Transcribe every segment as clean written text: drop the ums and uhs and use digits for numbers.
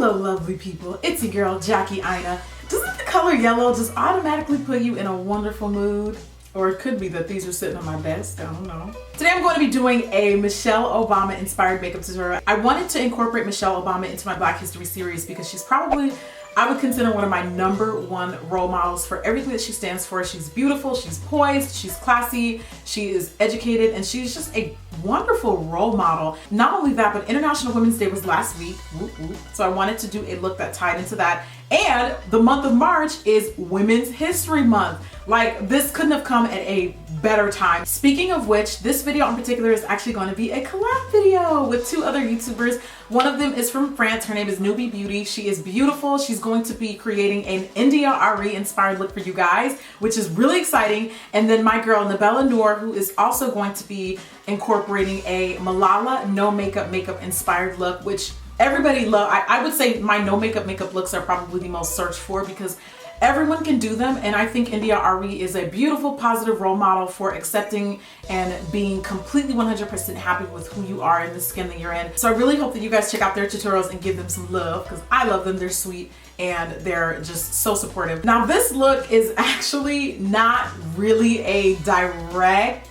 Hello lovely people, it's your girl Jackie Aina. Doesn't the color yellow just automatically put you in a wonderful mood? Or it could be that these are sitting on my desk, I don't know. Today I'm going to be doing a Michelle Obama inspired makeup tutorial. I wanted to incorporate Michelle Obama into my Black History series because she's probably, I would consider one of my #1 role models for everything that she stands for. She's beautiful, she's poised, she's classy, she is educated, and she's just a wonderful role model. Not only that, but International Women's Day was last week. Whoop, whoop. So I wanted to do a look that tied into that. And the month of March is Women's History Month. Like, this couldn't have come at a better time. Speaking of which, this video in particular is actually going to be a collab video with 2 other YouTubers. One of them is from France. Her name is Newbie Beauty. She is beautiful. She's going to be creating an India Ari inspired look for you guys, which is really exciting. And then my girl Nabella Noor, who is also going to be incorporating a Malala no makeup inspired look, which everybody love. I would say my no makeup looks are probably the most searched for because everyone can do them, and I think India Ari is a beautiful, positive role model for accepting and being completely 100% happy with who you are and the skin that you're in. So I really hope that you guys check out their tutorials and give them some love because I love them. They're sweet and they're just so supportive. Now this look is actually not really a direct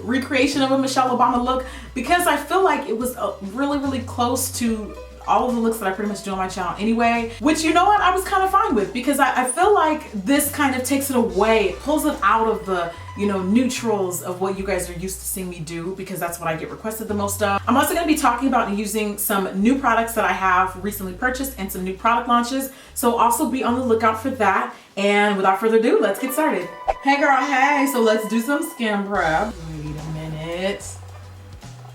recreation of a Michelle Obama look because I feel like it was really close to all of the looks that I pretty much do on my channel anyway, which, you know what, I was kind of fine with because I feel like this kind of takes it away. It pulls it out of the, you know, neutrals of what you guys are used to seeing me do because that's what I get requested the most of. I'm also going to be talking about and using some new products that I have recently purchased and some new product launches. So also be on the lookout for that. And without further ado, let's get started. Hey girl, hey, so let's do some skin prep. Wait a minute.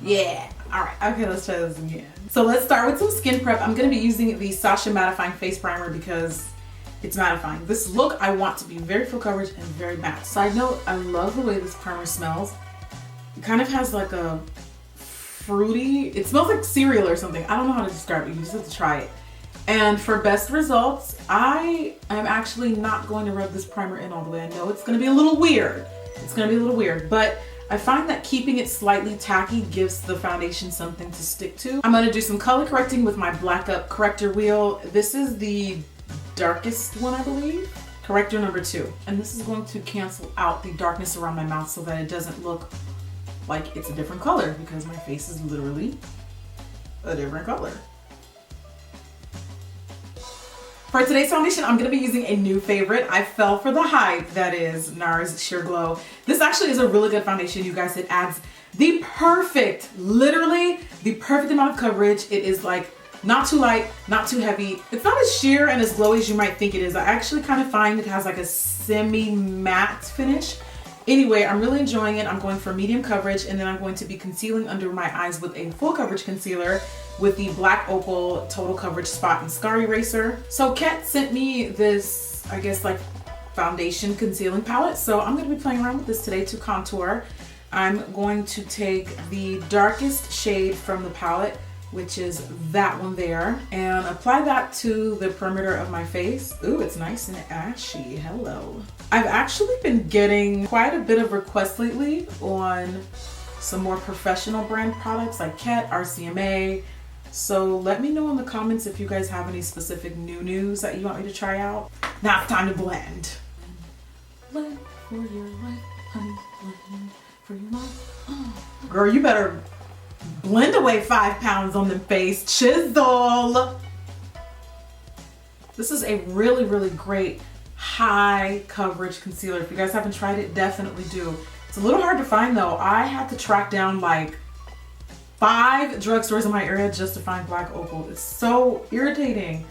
Yeah. All right, okay, let's try this again. So let's start with some skin prep. I'm gonna be using the Sasha Mattifying Face Primer because it's mattifying. This look I want to be very full coverage and very matte. Side note, I love the way this primer smells. It kind of has like a fruity, it smells like cereal or something. I don't know how to describe it, you just have to try it. And for best results, I am actually not going to rub this primer in all the way. I know it's gonna be a little weird. It's gonna be a little weird, but I find that keeping it slightly tacky gives the foundation something to stick to. I'm gonna do some color correcting with my Black Up corrector wheel. This is the darkest one, I believe. Corrector number 2. And this is going to cancel out the darkness around my mouth so that it doesn't look like it's a different color because my face is literally a different color. For today's foundation, I'm going to be using a new favorite. I fell for the hype, that is NARS Sheer Glow. This actually is a really good foundation, you guys. It adds the perfect, literally the perfect amount of coverage. It is like not too light, not too heavy. It's not as sheer and as glowy as you might think it is. I actually kind of find it has like a semi-matte finish. Anyway, I'm really enjoying it. I'm going for medium coverage and then I'm going to be concealing under my eyes with a full coverage concealer with the Black Opal Total Coverage Spot and Scar Eraser. So Kat sent me this, I guess, like foundation concealing palette. So I'm going to be playing around with this today to contour. I'm going to take the darkest shade from the palette, which is that one there, and apply that to the perimeter of my face. Ooh, it's nice and ashy. Hello. I've actually been getting quite a bit of requests lately on some more professional brand products like Kat, RCMA. So let me know in the comments if you guys have any specific new news that you want me to try out. Now it's time to blend. Blend for your life, honey, blend for your life. Oh. Girl, you better blend away 5 pounds on the face. Chisel. This is a really great high coverage concealer. If you guys haven't tried it, definitely do. It's a little hard to find though. I had to track down like 5 drugstores in my area just to find Black Opal. It's so irritating.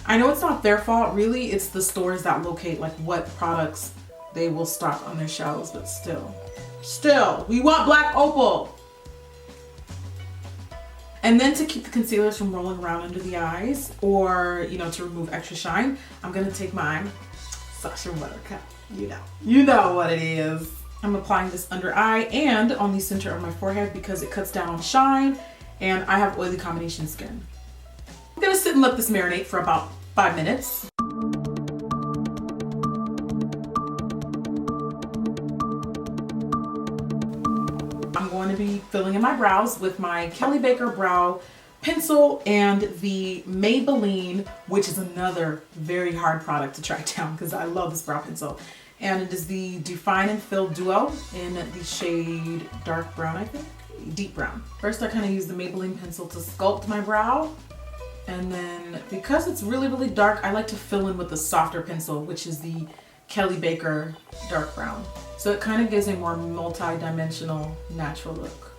I know it's not their fault, really. It's the stores that locate like what products they will stock on their shelves, but still, we want Black Opal. And then to keep the concealers from rolling around under the eyes or, you know, to remove extra shine, I'm gonna take my Sasha Buttercup. You know what it is. I'm applying this under eye and on the center of my forehead because it cuts down on shine and I have oily combination skin. I'm gonna sit and let this marinate for about 5 minutes. I'm going to be filling in my brows with my Kelly Baker Brow pencil and the Maybelline, which is another very hard product to track down because I love this brow pencil. And it is the Define and Fill Duo in the shade dark brown, I think, deep brown. First, I kind of use the Maybelline pencil to sculpt my brow. And then because it's really, really dark, I like to fill in with the softer pencil, which is the Kelly Baker dark brown. So it kind of gives a more multi-dimensional natural look.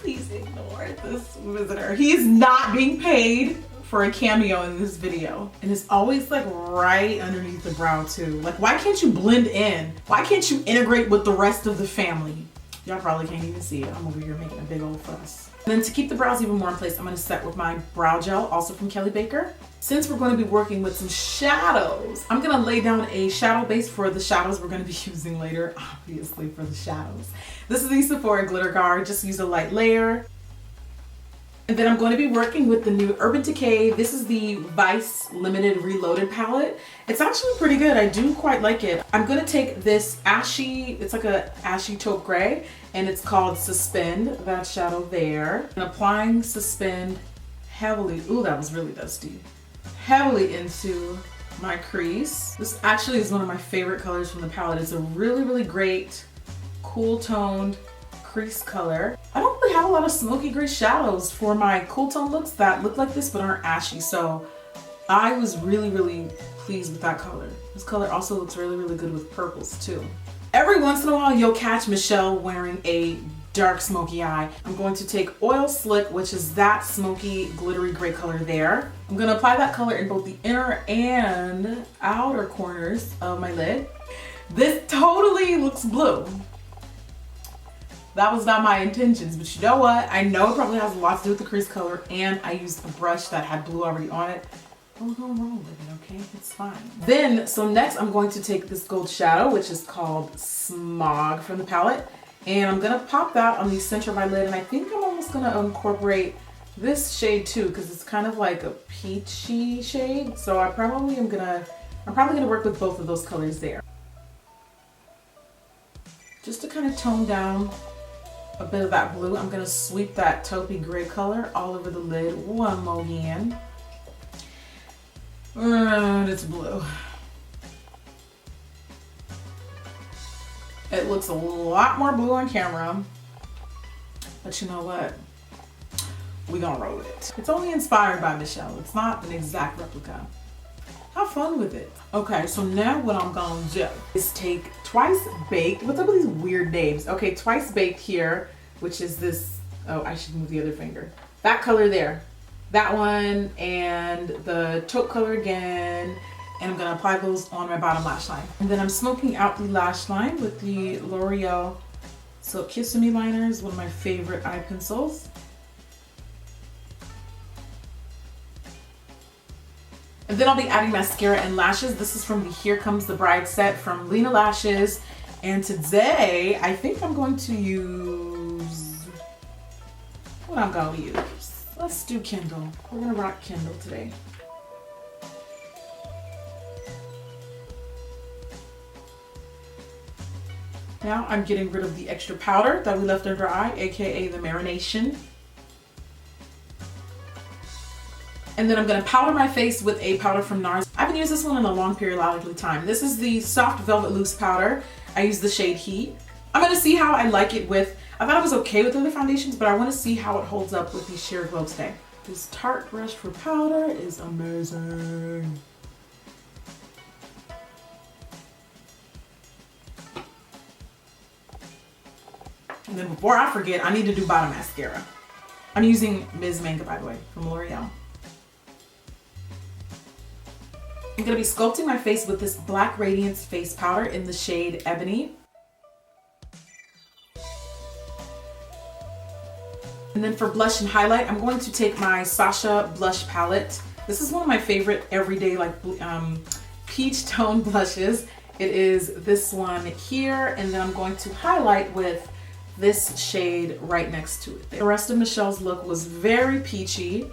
Please ignore this visitor. He is not being paid for a cameo in this video. And it's always like right underneath the brow too. Like, why can't you blend in? Why can't you integrate with the rest of the family? Y'all probably can't even see it. I'm over here making a big old fuss. And then to keep the brows even more in place, I'm gonna set with my brow gel, also from Kelly Baker. Since we're going to be working with some shadows, I'm gonna lay down a shadow base for the shadows we're gonna be using later, obviously for the shadows. This is the Sephora Glitter Guard, just use a light layer. And then I'm going to be working with the new Urban Decay. This is the Vice Limited Reloaded palette. It's actually pretty good. I do quite like it. I'm going to take this ashy, it's like a ashy taupe gray, and it's called Suspend, that shadow there. And applying Suspend heavily, ooh, that was really dusty, heavily into my crease. This actually is one of my favorite colors from the palette. It's a really, really great, cool toned crease color. I don't really have a lot of smoky gray shadows for my cool tone looks that look like this but aren't ashy, so I was really, really pleased with that color. This color also looks really, really good with purples too. Every once in a while you'll catch Michelle wearing a dark smoky eye. I'm going to take Oil Slick, which is that smoky glittery gray color there. I'm going to apply that color in both the inner and outer corners of my lid. This totally looks blue. That was not my intentions, but you know what? I know it probably has a lot to do with the crease color, and I used a brush that had blue already on it. We're gonna roll with it, okay? It's fine. Then, so next I'm going to take this gold shadow, which is called Smog from the palette, and I'm gonna pop that on the center of my lid, and I think I'm almost gonna incorporate this shade too, because it's kind of like a peachy shade, so I'm probably gonna work with both of those colors there. Just to kind of tone down a bit of that blue, I'm gonna sweep that taupey gray color all over the lid one more again. And it's blue. It looks a lot more blue on camera, but you know what? We gonna roll with it. It's only inspired by Michelle. It's not an exact replica. Have fun with it. Okay, so now what I'm gonna do is take Twice Baked. What's up with these weird names? Okay, Twice Baked here, which is this, oh, I should move the other finger. That color there. That one and the taupe color again. And I'm gonna apply those on my bottom lash line. And then I'm smoking out the lash line with the L'Oreal Silk Kiss-Me liners, one of my favorite eye pencils. And then I'll be adding mascara and lashes. This is from the Here Comes the Bride set from Lena Lashes. And today, I think I'm going to use, what I'm gonna use. Let's do Kindle. We're gonna rock Kindle today. Now I'm getting rid of the extra powder that we left under our eye, aka the marination. And then I'm gonna powder my face with a powder from NARS. I haven't used this one in a long periodically time. This is the Soft Velvet Loose Powder. I use the shade Heat. I'm gonna see how I like it with, I thought it was okay with other foundations, but I wanna see how it holds up with the Sheer Glow today. This Tarte brush for powder is amazing. And then before I forget, I need to do bottom mascara. I'm using Ms. Manga, by the way, from L'Oreal. I'm gonna be sculpting my face with this Black Radiance face powder in the shade Ebony. And then for blush and highlight, I'm going to take my Sasha blush palette. This is one of my favorite everyday like peach tone blushes. It is this one here, and then I'm going to highlight with this shade right next to it. The rest of Michelle's look was very peachy,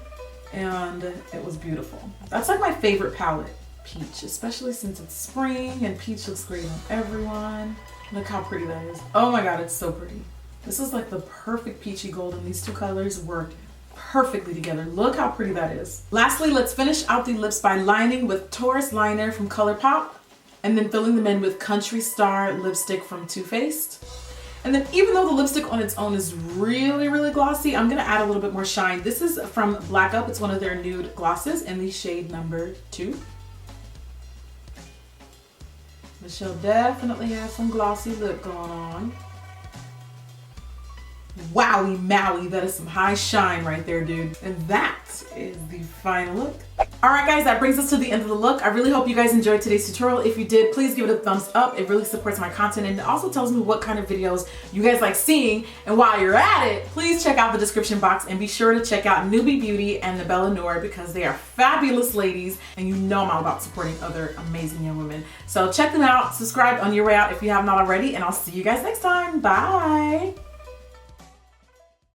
and it was beautiful. That's like my favorite palette, peach, especially since it's spring and peach looks great on everyone. Look how pretty that is. Oh my god, it's so pretty. This is like the perfect peachy gold, and these two colors worked perfectly together. Look how pretty that is. Lastly, let's finish out the lips by lining with Taurus liner from ColourPop, and then filling them in with Country Star lipstick from Too Faced. And then even though the lipstick on its own is really, really glossy, I'm gonna add a little bit more shine. This is from Black Up. It's one of their nude glosses in the shade number 2. Michelle definitely has some glossy lip going on. Wowie Maui, that is some high shine right there, dude. And that is the final look. All right, guys, that brings us to the end of the look. I really hope you guys enjoyed today's tutorial. If you did, please give it a thumbs up. It really supports my content, and it also tells me what kind of videos you guys like seeing. And while you're at it, please check out the description box and be sure to check out Newbie Beauty and the Bella Noir, because they are fabulous ladies, and you know I'm all about supporting other amazing young women. So check them out, subscribe on your way out if you have not already, and I'll see you guys next time. Bye.